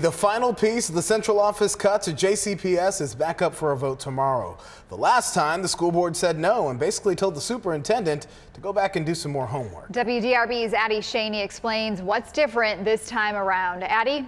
The final piece of the central office cut to JCPS is back up for a vote tomorrow. The last time, the school board said no and basically told the superintendent to go back and do some more homework. WDRB's Addie Shaney explains what's different this time around. Addie?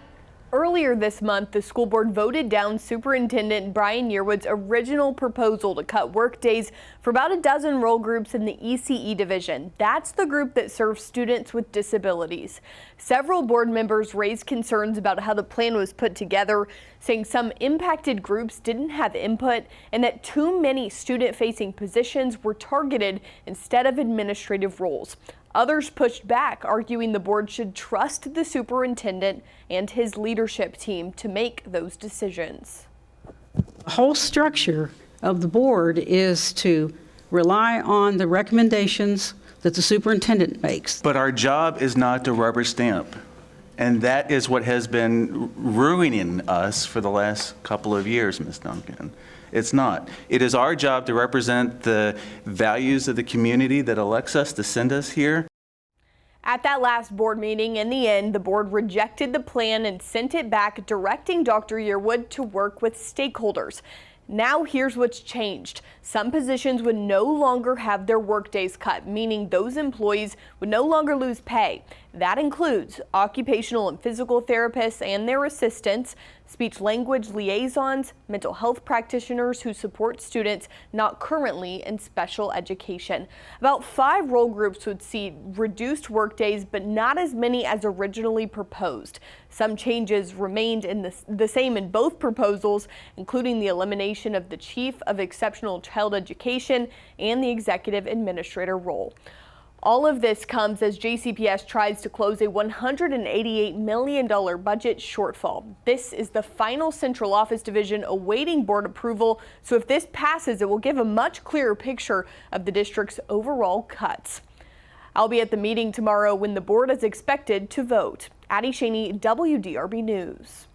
Earlier this month, the school board voted down Superintendent Brian Yearwood's original proposal to cut workdays for about a dozen role groups in the ECE division. That's the group that serves students with disabilities. Several board members raised concerns about how the plan was put together, saying some impacted groups didn't have input and that too many student-facing positions were targeted instead of administrative roles. Others pushed back, arguing the board should trust the superintendent and his leadership team to make those decisions. The whole structure of the board is to rely on the recommendations that the superintendent makes. But our job is not to rubber stamp. And that is what has been ruining us for the last couple of years, Ms. Duncan. It's not. It is our job to represent the values of the community that elects us to send us here. At that last board meeting, in the end, the board rejected the plan and sent it back, directing Dr. Yearwood to work with stakeholders. Now here's what's changed. Some positions would no longer have their workdays cut, meaning those employees would no longer lose pay. That includes occupational and physical therapists and their assistants, speech-language liaisons, mental health practitioners who support students not currently in special education. About 5 role groups would see reduced workdays, but not as many as originally proposed. Some changes remained the same in both proposals, including the elimination of the Chief of Exceptional Child Education and the Executive Administrator role. All of this comes as JCPS tries to close a $188 million budget shortfall. This is the final central office division awaiting board approval, so if this passes, it will give a much clearer picture of the district's overall cuts. I'll be at the meeting tomorrow when the board is expected to vote. Addie Shaney, WDRB News.